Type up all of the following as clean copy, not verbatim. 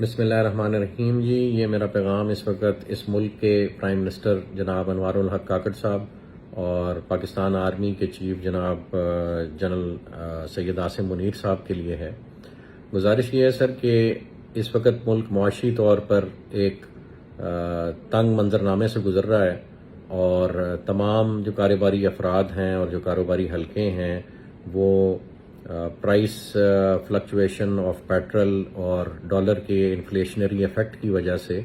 بسم اللہ الرحمن الرحیم جی، یہ میرا پیغام اس وقت اس ملک کے پرائم منسٹر جناب انوار الحق کاکڑ صاحب اور پاکستان آرمی کے چیف جناب جنرل سید عاصم منیر صاحب کے لیے ہے۔ گزارش یہ ہے سر کہ اس وقت ملک معاشی طور پر ایک تنگ منظرنامے سے گزر رہا ہے، اور تمام جو کاروباری افراد ہیں اور جو کاروباری حلقے ہیں وہ پرائس فلکچویشن آف پیٹرول اور ڈالر کے انفلیشنری ایفیکٹ کی وجہ سے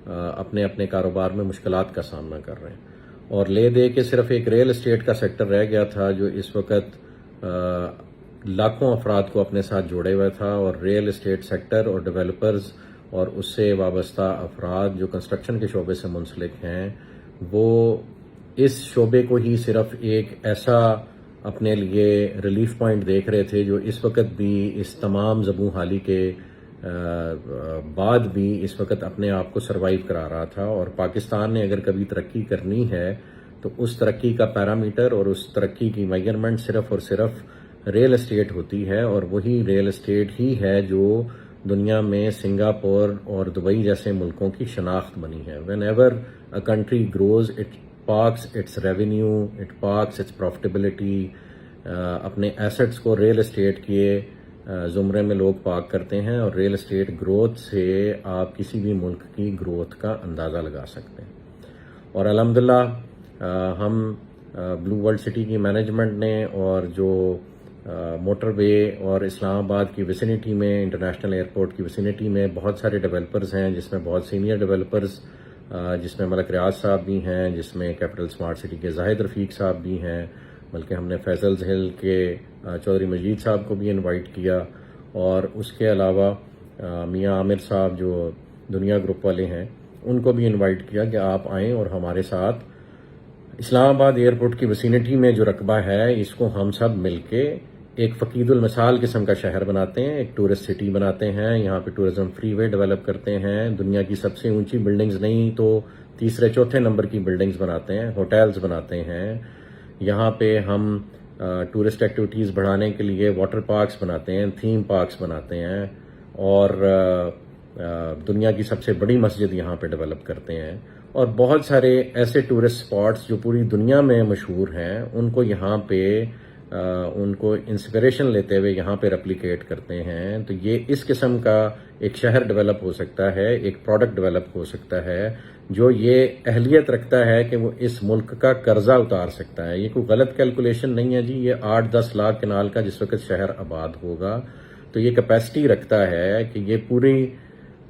اپنے اپنے کاروبار میں مشکلات کا سامنا کر رہے ہیں، اور لے دے کے صرف ایک ریل اسٹیٹ کا سیکٹر رہ گیا تھا جو اس وقت لاکھوں افراد کو اپنے ساتھ جوڑے ہوئے تھا، اور ریل اسٹیٹ سیکٹر اور ڈیولپرز اور اس سے وابستہ افراد جو کنسٹرکشن کے شعبے سے منسلک ہیں وہ اس شعبے کو ہی صرف ایک ایسا اپنے لیے ریلیف پوائنٹ دیکھ رہے تھے جو اس وقت بھی اس تمام زبوں حالی کے بعد بھی اس وقت اپنے آپ کو سروائیو کرا رہا تھا۔ اور پاکستان نے اگر کبھی ترقی کرنی ہے تو اس ترقی کا پیرامیٹر اور اس ترقی کی میجرمنٹ صرف اور صرف ریل اسٹیٹ ہوتی ہے، اور وہی ریل اسٹیٹ ہی ہے جو دنیا میں سنگاپور اور دبئی جیسے ملکوں کی شناخت بنی ہے۔ Whenever a country grows it parks its revenue, it parks its profitability, اپنے ایسٹس کو ریل اسٹیٹ کے زمرے میں لوگ پارک کرتے ہیں، اور ریل اسٹیٹ گروتھ سے آپ کسی بھی ملک کی گروتھ کا اندازہ لگا سکتے ہیں۔ اور الحمدللہ ہم بلو ورلڈ سٹی کی مینجمنٹ نے اور جو موٹر وے اور اسلام آباد کی ویسینٹی میں، انٹرنیشنل ایئرپورٹ کی ویسینٹی میں بہت سارے ڈیولپرز ہیں، جس میں بہت سینئر ڈیولپرز جس میں ملک ریاض صاحب بھی ہیں، جس میں کیپٹل اسمارٹ سٹی کے زاہد رفیق صاحب بھی ہیں، بلکہ ہم نے فیصل ہل کے چودھری مجید صاحب کو بھی انوائٹ کیا، اور اس کے علاوہ میاں عامر صاحب جو دنیا گروپ والے ہیں ان کو بھی انوائٹ کیا کہ آپ آئیں اور ہمارے ساتھ اسلام آباد ایئرپورٹ کی ویسینٹی میں جو رقبہ ہے اس کو ہم سب مل کے ایک فقید المثال قسم کا شہر بناتے ہیں، ایک ٹورسٹ سٹی بناتے ہیں، یہاں پہ ٹورزم فری وے ڈیولپ کرتے ہیں، دنیا کی سب سے اونچی بلڈنگز نہیں تو تیسرے چوتھے نمبر کی بلڈنگز بناتے ہیں، ہوٹلز بناتے ہیں، یہاں پہ ہم ٹورسٹ ایکٹیویٹیز بڑھانے کے لیے واٹر پارکس بناتے ہیں، تھیم پارکس بناتے ہیں، اور دنیا کی سب سے بڑی مسجد یہاں پہ ڈیولپ کرتے ہیں، اور بہت سارے ایسے ٹورسٹ سپاٹس جو پوری دنیا میں مشہور ہیں ان کو یہاں پہ ان کو انسپریشن لیتے ہوئے یہاں پہ ریپلیکیٹ کرتے ہیں۔ تو یہ اس قسم کا ایک شہر ڈیولپ ہو سکتا ہے، ایک پروڈکٹ ڈیولپ ہو سکتا ہے جو یہ اہلیت رکھتا ہے کہ وہ اس ملک کا قرضہ اتار سکتا ہے۔ یہ کوئی غلط کیلکولیشن نہیں ہے جی، یہ 8-10 لاکھ کنال کا جس وقت شہر آباد ہوگا تو یہ کیپیسٹی رکھتا ہے کہ یہ پوری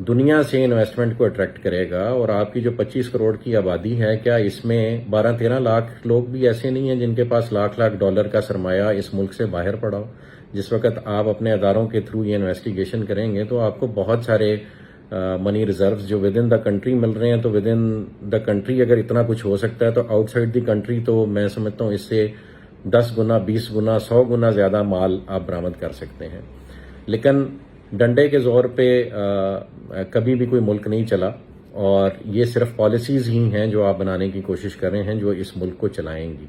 دنیا سے انویسٹمنٹ کو اٹریکٹ کرے گا۔ اور آپ کی جو 25 کروڑ کی آبادی ہے، کیا اس میں 12-13 لاکھ لوگ بھی ایسے نہیں ہیں جن کے پاس لاکھ ڈالر کا سرمایہ اس ملک سے باہر پڑا ہو؟ جس وقت آپ اپنے اداروں کے تھرو یہ انویسٹیگیشن کریں گے تو آپ کو بہت سارے منی ریزروز جو ود ان دا کنٹری مل رہے ہیں، تو ود ان دا کنٹری اگر اتنا کچھ ہو سکتا ہے تو آؤٹ سائڈ دی کنٹری تو میں سمجھتا ہوں اس سے 10 گنا، 20 گنا، 100 گنا زیادہ مال آپ برآمد کر سکتے ہیں۔ لیکن ڈنڈے کے زور پہ کبھی بھی کوئی ملک نہیں چلا، اور یہ صرف پالیسیز ہی ہیں جو آپ بنانے کی کوشش کر رہے ہیں جو اس ملک کو چلائیں گی۔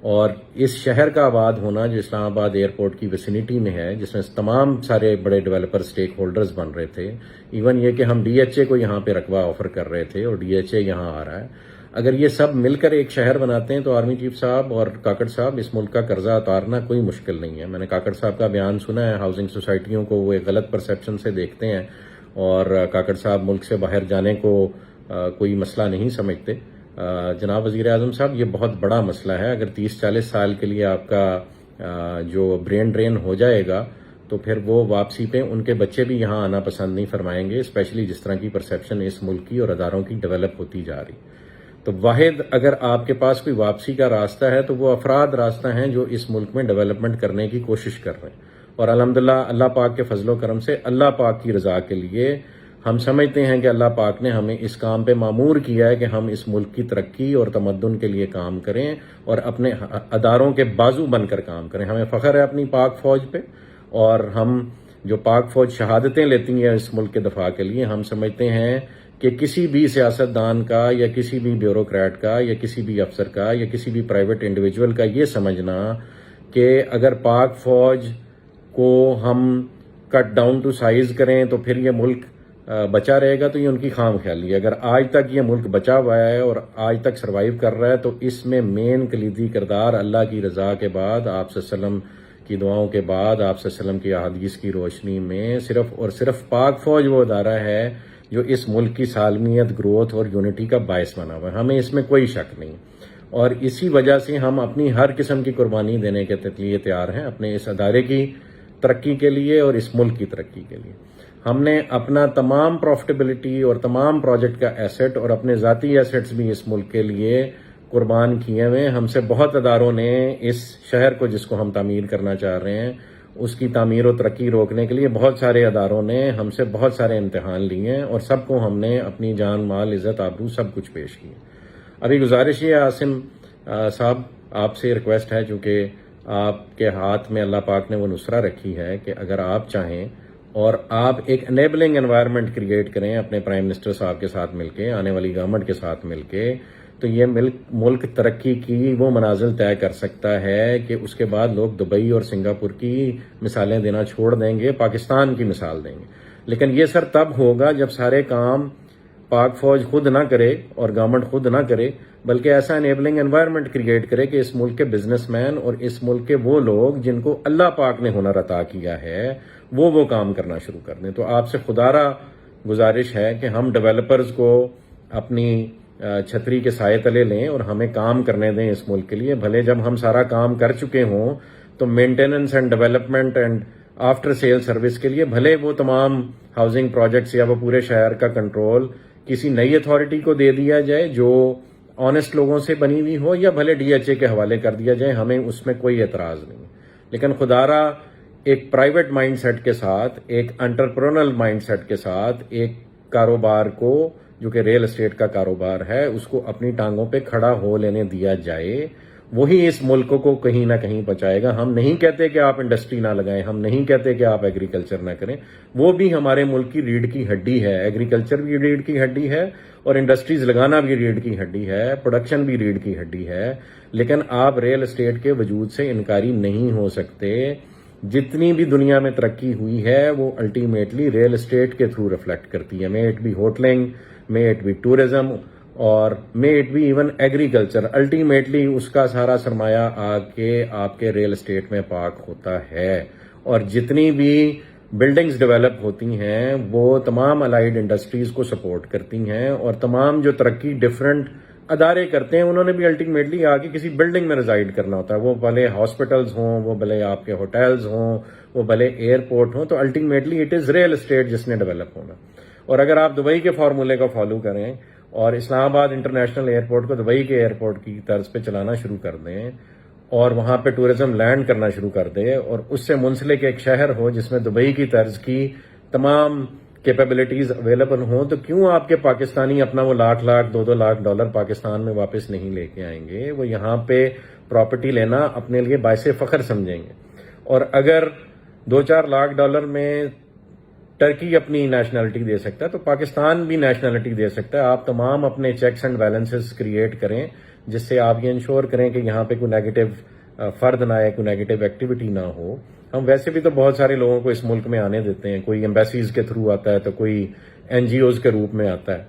اور اس شہر کا آباد ہونا جو اسلام آباد ایئرپورٹ کی ویسینٹی میں ہے، جس میں تمام سارے بڑے ڈیولپر سٹیک ہولڈرز بن رہے تھے، ایون یہ کہ ہم ڈی ایچ اے کو یہاں پہ رقبہ آفر کر رہے تھے اور ڈی ایچ اے یہاں آ رہا ہے، اگر یہ سب مل کر ایک شہر بناتے ہیں تو آرمی چیف صاحب اور کاکڑ صاحب اس ملک کا قرضہ اتارنا کوئی مشکل نہیں ہے۔ میں نے کاکڑ صاحب کا بیان سنا ہے، ہاؤسنگ سوسائٹیوں کو وہ ایک غلط پرسیپشن سے دیکھتے ہیں، اور کاکڑ صاحب ملک سے باہر جانے کو کوئی مسئلہ نہیں سمجھتے۔ جناب وزیر اعظم صاحب، یہ بہت بڑا مسئلہ ہے۔ اگر 30-40 سال کے لیے آپ کا جو برین ڈرین ہو جائے گا تو پھر وہ واپسی پہ ان کے بچے بھی یہاں آنا پسند نہیں فرمائیں گے، اسپیشلی جس طرح کی پرسیپشن اس ملک کی اور اداروں کی ڈیولپ ہوتی جا رہی۔ تو واحد اگر آپ کے پاس کوئی واپسی کا راستہ ہے تو وہ افراد راستہ ہیں جو اس ملک میں ڈیولپمنٹ کرنے کی کوشش کر رہے ہیں، اور الحمدللہ اللہ پاک کے فضل و کرم سے اللہ پاک کی رضا کے لیے ہم سمجھتے ہیں کہ اللہ پاک نے ہمیں اس کام پہ مامور کیا ہے کہ ہم اس ملک کی ترقی اور تمدن کے لیے کام کریں اور اپنے اداروں کے بازو بن کر کام کریں۔ ہمیں فخر ہے اپنی پاک فوج پہ، اور ہم جو پاک فوج شہادتیں لیتی ہیں اس ملک کے دفاع کے لیے، ہم سمجھتے ہیں کہ کسی بھی سیاستدان کا یا کسی بھی بیوروکریٹ کا یا کسی بھی افسر کا یا کسی بھی پرائیویٹ انڈیویجول کا یہ سمجھنا کہ اگر پاک فوج کو ہم کٹ ڈاؤن ٹو سائز کریں تو پھر یہ ملک بچا رہے گا تو یہ ان کی خام خیالی ہے. اگر آج تک یہ ملک بچا ہوا ہے اور آج تک سروائیو کر رہا ہے تو اس میں مین کلیدی کردار اللہ کی رضا کے بعد، آپ صلی اللہ علیہ وسلم کی دعاؤں کے بعد، آپ صلی اللہ علیہ وسلم کی احادیث کی روشنی میں صرف اور صرف پاک فوج وہ ادارہ ہے جو اس ملک کی سالمیت، گروتھ اور یونٹی کا باعث بنا ہوا ہے. ہمیں اس میں کوئی شک نہیں، اور اسی وجہ سے ہم اپنی ہر قسم کی قربانی دینے کے لیے تیار ہیں اپنے اس ادارے کی ترقی کے لیے اور اس ملک کی ترقی کے لیے. ہم نے اپنا تمام پروفٹیبلٹی اور تمام پروجیکٹ کا ایسٹ اور اپنے ذاتی ایسٹس بھی اس ملک کے لیے قربان کیے ہوئے. ہم سے بہت اداروں نے اس شہر کو، جس کو ہم تعمیر کرنا چاہ رہے ہیں، اس کی تعمیر و ترقی روکنے کے لیے بہت سارے اداروں نے ہم سے بہت سارے امتحان لیے ہیں، اور سب کو ہم نے اپنی جان، مال، عزت، آبرو سب کچھ پیش کی. ابھی گزارش یہ عاصم صاحب آپ سے ریکویسٹ ہے، چونکہ آپ کے ہاتھ میں اللہ پاک نے وہ نصرہ رکھی ہے کہ اگر آپ چاہیں اور آپ ایک انیبلنگ انوائرمنٹ کریٹ کریں اپنے پرائم منسٹر صاحب کے ساتھ مل کے، آنے والی گورنمنٹ کے ساتھ مل کے، تو یہ ملک ترقی کی وہ منازل طے کر سکتا ہے کہ اس کے بعد لوگ دبئی اور سنگاپور کی مثالیں دینا چھوڑ دیں گے، پاکستان کی مثال دیں گے. لیکن یہ سر تب ہوگا جب سارے کام پاک فوج خود نہ کرے اور گورنمنٹ خود نہ کرے، بلکہ ایسا انیبلنگ انوائرمنٹ کریٹ کرے کہ اس ملک کے بزنس مین اور اس ملک کے وہ لوگ جن کو اللہ پاک نے ہنر عطا کیا ہے وہ کام کرنا شروع کر دیں. تو آپ سے خدارہ گزارش ہے کہ ہم ڈیولپرز کو اپنی چھتری کے سائے تلے لیں اور ہمیں کام کرنے دیں اس ملک کے لیے. بھلے جب ہم سارا کام کر چکے ہوں تو maintenance and development and after sale service کے لیے بھلے وہ تمام ہاؤسنگ پروجیکٹس یا وہ پورے شہر کا کنٹرول کسی نئی اتھارٹی کو دے دیا جائے جو آنےسٹ لوگوں سے بنی ہوئی ہو، یا بھلے ڈی ایچ اے کے حوالے کر دیا جائے، ہمیں اس میں کوئی اعتراض نہیں. لیکن خدارہ ایک پرائیویٹ مائنڈ سیٹ کے ساتھ، ایک انٹرپرونل مائنڈ سیٹ کے ساتھ، ایک کاروبار کو جو کہ ریل اسٹیٹ کا کاروبار ہے اس کو اپنی ٹانگوں پہ کھڑا ہو لینے دیا جائے. وہی اس ملک کو کہیں نہ کہیں بچائے گا. ہم نہیں کہتے کہ آپ انڈسٹری نہ لگائیں، ہم نہیں کہتے کہ آپ ایگریکلچر نہ کریں، وہ بھی ہمارے ملک کی ریڑھ کی ہڈی ہے. ایگریکلچر بھی ریڑھ کی ہڈی ہے اور انڈسٹریز لگانا بھی ریڑھ کی ہڈی ہے، پروڈکشن بھی ریڑھ کی ہڈی ہے. لیکن آپ ریل اسٹیٹ کے وجود سے انکاری نہیں ہو سکتے. جتنی بھی دنیا میں ترقی ہوئی ہے وہ الٹیمیٹلی ریل اسٹیٹ کے تھرو ریفلیکٹ کرتی ہے. May it be hoteling, may it be tourism, اور may it be even agriculture. Ultimately اس کا سارا سرمایہ آ کے آپ کے ریل اسٹیٹ میں پارک ہوتا ہے. اور جتنی بھی بلڈنگز ڈیولپ ہوتی ہیں وہ تمام الائیڈ انڈسٹریز کو سپورٹ کرتی ہیں، اور تمام جو ترقی ڈفرنٹ ادارے کرتے ہیں انہوں نے بھی الٹیمیٹلی آ کے کسی بلڈنگ میں ریزائڈ کرنا ہوتا ہے. وہ بھلے ہاسپٹلز ہوں، وہ بھلے آپ کے ہوٹلز ہوں، وہ بھلے ایئرپورٹ ہوں، تو ultimately it is real estate جس نے ڈیولپ ہونا. اور اگر آپ دبئی کے فارمولے کو فالو کریں اور اسلام آباد انٹرنیشنل ایئرپورٹ کو دبئی کے ایئرپورٹ کی طرز پہ چلانا شروع کر دیں اور وہاں پہ ٹورزم لینڈ کرنا شروع کر دیں، اور اس سے منسلک ایک شہر ہو جس میں دبئی کی طرز کی تمام کیپیبلٹیز اویلیبل ہوں، تو کیوں آپ کے پاکستانی اپنا وہ لاکھ $2 لاکھ پاکستان میں واپس نہیں لے کے آئیں گے؟ وہ یہاں پہ پراپرٹی لینا اپنے لیے باعث فخر سمجھیں گے. اور اگر $2-4 لاکھ میں ٹرکی اپنی نیشنلٹی دے سکتا ہے تو پاکستان بھی نیشنلٹی دے سکتا ہے. آپ تمام اپنے چیکس اینڈ بیلنسز کریٹ کریں جس سے آپ یہ انشور کریں کہ یہاں پہ کوئی نیگیٹو فرد نہ آئے، کوئی نیگیٹو ایکٹیویٹی نہ ہو. ہم ویسے بھی تو بہت سارے لوگوں کو اس ملک میں آنے دیتے ہیں، کوئی ایمبیسیز کے تھرو آتا ہے تو کوئی این جی اوز کے روپ میں آتا ہے.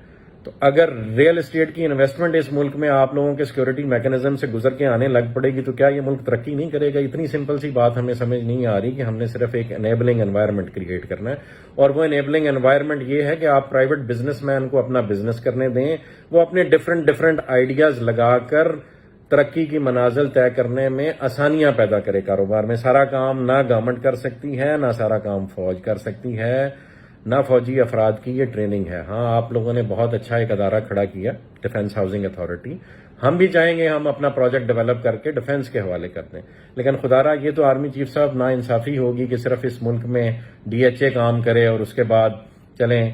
تو اگر ریل اسٹیٹ کی انویسٹمنٹ اس ملک میں آپ لوگوں کے سیکورٹی میکانزم سے گزر کے آنے لگ پڑے گی تو کیا یہ ملک ترقی نہیں کرے گا؟ اتنی سمپل سی بات ہمیں سمجھ نہیں آ رہی کہ ہم نے صرف ایک انیبلنگ انوائرمنٹ کریٹ کرنا ہے. اور وہ انیبلنگ انوائرمنٹ یہ ہے کہ آپ پرائیویٹ بزنس مین کو اپنا بزنس کرنے دیں، وہ اپنے ڈفرنٹ آئیڈیاز لگا کر ترقی کی منازل طے کرنے میں آسانیاں پیدا کرے کاروبار میں. سارا کام نہ گورنمنٹ کر سکتی ہے، نہ سارا کام فوج کر سکتی ہے، نہ فوجی افراد کی یہ ٹریننگ ہے. ہاں آپ لوگوں نے بہت اچھا ایک ادارہ کھڑا کیا، ڈیفنس ہاؤسنگ اتھارٹی. ہم بھی چاہیں گے ہم اپنا پروجیکٹ ڈیولپ کر کے ڈیفنس کے حوالے کر دیں. لیکن خدارہ یہ تو آرمی چیف صاحب نا انصافی ہوگی کہ صرف اس ملک میں ڈی ایچ اے کام کرے اور اس کے بعد چلیں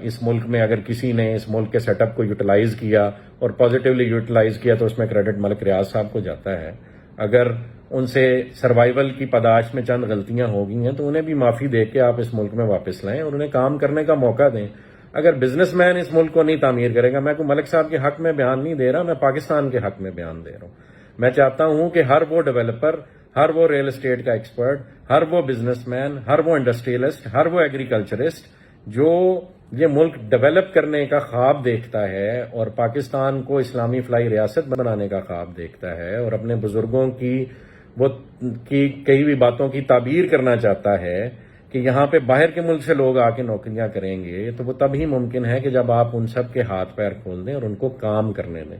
اس ملک میں اگر کسی نے اس ملک کے سیٹ اپ کو یوٹیلائز کیا اور پازیٹیولی یوٹیلائز کیا تو اس میں کریڈٹ ملک ریاض صاحب کو جاتا ہے. اگر ان سے سروائیول کی پاداش میں چند غلطیاں ہو گئی ہیں تو انہیں بھی معافی دے کے آپ اس ملک میں واپس لائیں اور انہیں کام کرنے کا موقع دیں. اگر بزنس مین اس ملک کو نہیں تعمیر کرے گا، میں کوئی ملک صاحب کے حق میں بیان نہیں دے رہا، میں پاکستان کے حق میں بیان دے رہا ہوں. میں چاہتا ہوں کہ ہر وہ ڈیولپر، ہر وہ ریل اسٹیٹ کا ایکسپرٹ، ہر وہ بزنس مین، ہر وہ انڈسٹریلسٹ، ہر وہ ایگریکلچرسٹ جو یہ ملک ڈیولپ کرنے کا خواب دیکھتا ہے اور پاکستان کو اسلامی فلاحی ریاست بنانے کا خواب دیکھتا ہے اور اپنے بزرگوں کی کئی بھی باتوں کی تعبیر کرنا چاہتا ہے کہ یہاں پہ باہر کے ملک سے لوگ آ کے نوکریاں کریں گے، تو وہ تب ہی ممکن ہے کہ جب آپ ان سب کے ہاتھ پیر کھول دیں اور ان کو کام کرنے دیں۔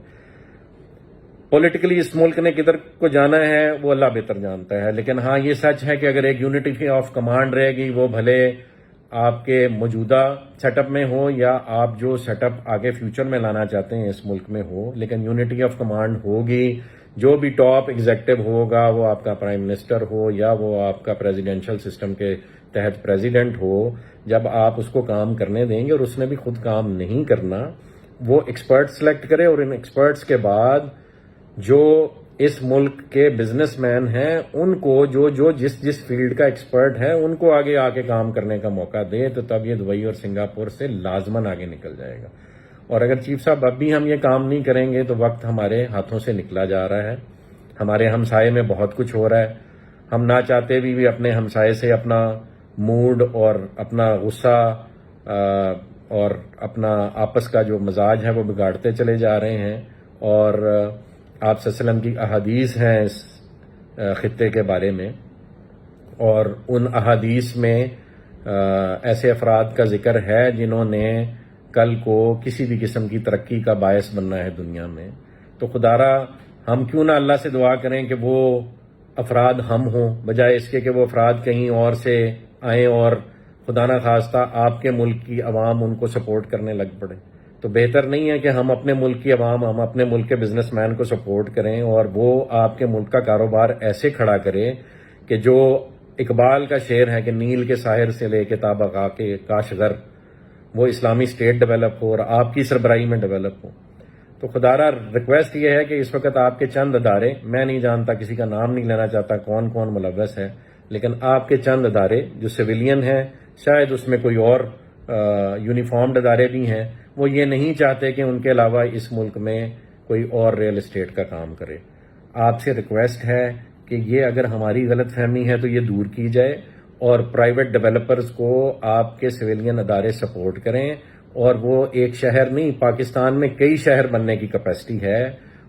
پولیٹیکلی اس ملک نے کدھر کو جانا ہے وہ اللہ بہتر جانتا ہے، لیکن ہاں یہ سچ ہے کہ اگر ایک یونٹی آف کمانڈ رہے گی، وہ بھلے آپ کے موجودہ سیٹ اپ میں ہو یا آپ جو سیٹ اپ آگے فیوچر میں لانا چاہتے ہیں اس ملک میں ہو، لیکن یونٹی آف کمانڈ ہوگی۔ جو بھی ٹاپ ایگزیکٹو ہوگا، وہ آپ کا پرائم منسٹر ہو یا وہ آپ کا پریزیڈینشل سسٹم کے تحت پریزیڈنٹ ہو، جب آپ اس کو کام کرنے دیں گے اور اس نے بھی خود کام نہیں کرنا، وہ ایکسپرٹ سلیکٹ کرے اور ان ایکسپرٹس کے بعد جو اس ملک کے بزنس مین ہیں ان کو جو جس فیلڈ کا ایکسپرٹ ہے ان کو آگے آ کے کام کرنے کا موقع دے، تو تب یہ دبئی اور سنگاپور سے لازماً آگے نکل جائے گا۔ اور اگر چیف صاحب اب بھی ہم یہ کام نہیں کریں گے تو وقت ہمارے ہاتھوں سے نکلا جا رہا ہے۔ ہمارے ہمسائے میں بہت کچھ ہو رہا ہے، ہم نہ چاہتے بھی اپنے ہمسائے سے اپنا موڈ اور اپنا غصہ اور اپنا آپس کا جو مزاج ہے وہ بگاڑتے چلے جا رہے ہیں، اور آپ صلی اللہ علیہ وسلم کی احادیث ہیں اس خطے کے بارے میں، اور ان احادیث میں ایسے افراد کا ذکر ہے جنہوں نے کل کو کسی بھی قسم کی ترقی کا باعث بننا ہے دنیا میں۔ تو خدا را ہم کیوں نہ اللہ سے دعا کریں کہ وہ افراد ہم ہوں، بجائے اس کے کہ وہ افراد کہیں اور سے آئیں اور خدا نہ خواستہ آپ کے ملک کی عوام ان کو سپورٹ کرنے لگ پڑے۔ تو بہتر نہیں ہے کہ ہم اپنے ملک کی عوام، ہم اپنے ملک کے بزنس مین کو سپورٹ کریں اور وہ آپ کے ملک کا کاروبار ایسے کھڑا کرے کہ جو اقبال کا شعر ہے کہ نیل کے ساحر سے لے کے تابقا کے کاشغر، وہ اسلامی اسٹیٹ ڈیولپ ہو اور آپ کی سربراہی میں ڈیولپ ہو۔ تو خدا را ریکویسٹ یہ ہے کہ اس وقت آپ کے چند ادارے، میں نہیں جانتا، کسی کا نام نہیں لینا چاہتا کون کون ملوث ہے، لیکن آپ کے چند ادارے جو سویلین ہیں، شاید اس میں کوئی اور یونیفارمڈ ادارے بھی ہیں، وہ یہ نہیں چاہتے کہ ان کے علاوہ اس ملک میں کوئی اور ریل اسٹیٹ کا کام کرے۔ آپ سے ریکویسٹ ہے کہ یہ اگر ہماری غلط فہمی ہے تو یہ دور کی جائے اور پرائیویٹ ڈیولپرز کو آپ کے سویلین ادارے سپورٹ کریں، اور وہ ایک شہر نہیں، پاکستان میں کئی شہر بننے کی کیپیسٹی ہے،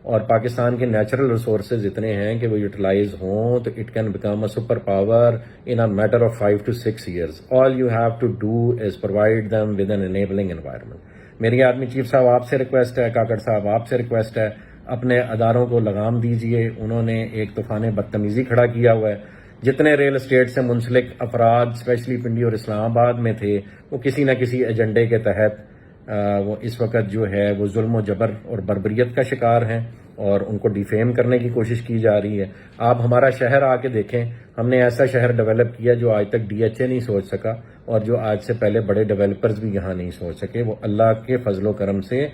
اور پاکستان کے نیچرل ریسورسز اتنے ہیں کہ وہ یوٹیلائز ہوں تو it can become a super power in a matter of 5 to 6 years۔ All you have to do is provide them with an enabling environment. میری آرمی چیف صاحب آپ سے ریکویسٹ ہے، کاکڑ صاحب آپ سے ریکویسٹ ہے، اپنے اداروں کو لگام دیجئے۔ انہوں نے ایک طوفان بدتمیزی کھڑا کیا ہوا ہے۔ جتنے ریل اسٹیٹ سے منسلک افراد اسپیشلی پنڈی اور اسلام آباد میں تھے، وہ کسی نہ کسی ایجنڈے کے تحت وہ اس وقت جو ہے وہ ظلم و جبر اور بربریت کا شکار ہیں اور ان کو ڈیفیم کرنے کی کوشش کی جا رہی ہے۔ آپ ہمارا شہر آ کے دیکھیں، ہم نے ایسا شہر ڈیولپ کیا جو آج تک DHA نہیں سوچ سکا، اور جو آج سے پہلے بڑے ڈیولپرز بھی یہاں نہیں سوچ سکے۔ وہ اللہ کے فضل و کرم سے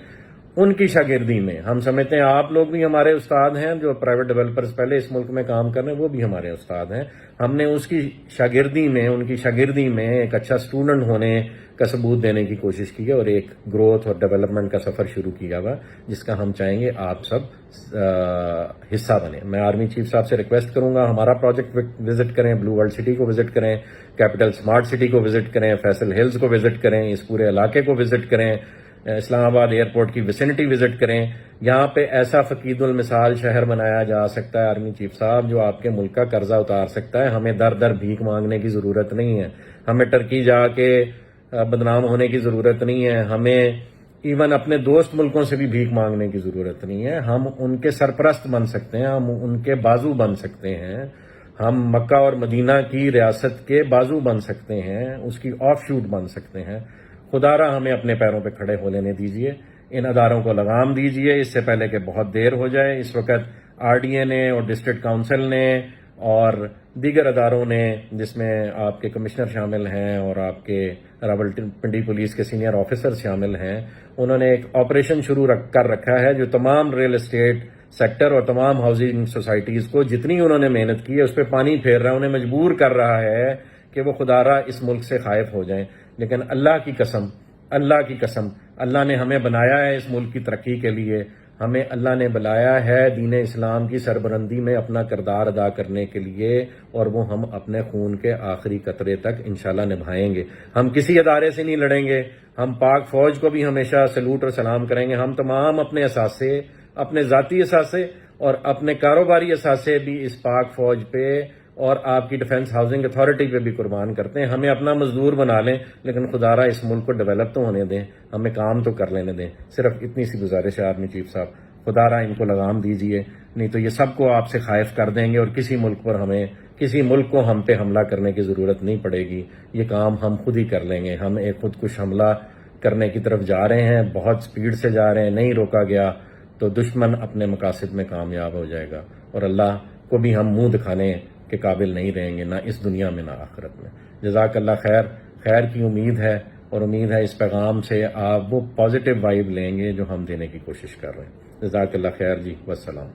ان کی شاگردی میں، ہم سمجھتے ہیں آپ لوگ بھی ہمارے استاد ہیں، جو پرائیویٹ ڈیولپرز پہلے اس ملک میں کام کر رہے ہیں وہ بھی ہمارے استاد ہیں۔ ہم نے اس کی شاگردی میں، ان کی شاگردی میں ایک اچھا اسٹوڈنٹ ہونے کا ثبوت دینے کی کوشش کی ہے اور ایک گروتھ اور ڈیولپمنٹ کا سفر شروع کیا ہوا جس کا ہم چاہیں گے آپ سب حصہ بنیں۔ میں آرمی چیف صاحب سے ریکویسٹ کروں گا ہمارا پروجیکٹ وزٹ کریں، بلو ورلڈ سٹی کو وزٹ کریں، کیپٹل اسمارٹ سٹی کو وزٹ کریں، فیصل ہلز کو وزٹ کریں، اس پورے علاقے کو وزٹ کریں، اسلام آباد ایئرپورٹ کی ویسینٹی وزٹ کریں۔ یہاں پہ ایسا فقید المثال شہر بنایا جا سکتا ہے آرمی چیف صاحب جو آپ کے ملک کا قرضہ اتار سکتا ہے۔ ہمیں در در بھیک مانگنے کی ضرورت نہیں ہے، ہمیں ٹرکی جا کے بدنام ہونے کی ضرورت نہیں ہے، ہمیں ایون اپنے دوست ملکوں سے بھی بھیک مانگنے کی ضرورت نہیں ہے۔ ہم ان کے سرپرست بن سکتے ہیں، ہم ان کے بازو بن سکتے ہیں، ہم مکہ اور مدینہ کی ریاست کے بازو بن سکتے ہیں، اس کی آف شوٹ بن سکتے ہیں۔ خدا را ہمیں اپنے پیروں پہ کھڑے ہو لینے دیجئے، ان اداروں کو لگام دیجئے اس سے پہلے کہ بہت دیر ہو جائے۔ اس وقت RDA نے اور ڈسٹرکٹ کونسل نے اور دیگر اداروں نے، جس میں آپ کے کمشنر شامل ہیں اور آپ کے راولپنڈی پولیس کے سینئر آفیسر شامل ہیں، انہوں نے ایک آپریشن شروع کر رکھا ہے جو تمام ریل اسٹیٹ سیکٹر اور تمام ہاؤسنگ سوسائٹیز کو جتنی انہوں نے محنت کی ہے اس پہ پانی پھیر رہا ہے، انہیں مجبور کر رہا ہے کہ وہ خدا را اس ملک سے خائف ہو جائیں۔ لیکن اللہ کی قسم، اللہ نے ہمیں بنایا ہے اس ملک کی ترقی کے لیے، ہمیں اللہ نے بلایا ہے دین اسلام کی سربلندی میں اپنا کردار ادا کرنے کے لیے، اور وہ ہم اپنے خون کے آخری قطرے تک انشاءاللہ نبھائیں گے۔ ہم کسی ادارے سے نہیں لڑیں گے، ہم پاک فوج کو بھی ہمیشہ سلوٹ اور سلام کریں گے۔ ہم تمام اپنے اثاثے، اپنے ذاتی اثاثے اور اپنے کاروباری اثاثے بھی اس پاک فوج پہ اور آپ کی ڈیفنس ہاؤسنگ اتھارٹی پہ بھی قربان کرتے ہیں۔ ہمیں اپنا مزدور بنا لیں، لیکن خدا را اس ملک کو ڈیولپ تو ہونے دیں، ہمیں کام تو کر لینے دیں۔ صرف اتنی سی گزارش ہے آرمی چیف صاحب، خدا را ان کو لگام دیجئے، نہیں تو یہ سب کو آپ سے خائف کر دیں گے، اور کسی ملک کو ہم پہ حملہ کرنے کی ضرورت نہیں پڑے گی۔ یہ کام ہم خود ہی کر لیں گے۔ ہم ایک خودکش حملہ کرنے کی طرف جا رہے ہیں، بہت سپیڈ سے جا رہے ہیں، نہیں روکا گیا تو دشمن اپنے مقاصد میں کامیاب ہو جائے گا، اور اللہ کو بھی ہم منہ دکھانے کے قابل نہیں رہیں گے، نہ اس دنیا میں نہ آخرت میں۔ جزاک اللہ خیر۔ خیر کی امید ہے، اور امید ہے اس پیغام سے آپ وہ پازیٹیو وائب لیں گے جو ہم دینے کی کوشش کر رہے ہیں۔ جزاک اللہ خیر جی، والسلام۔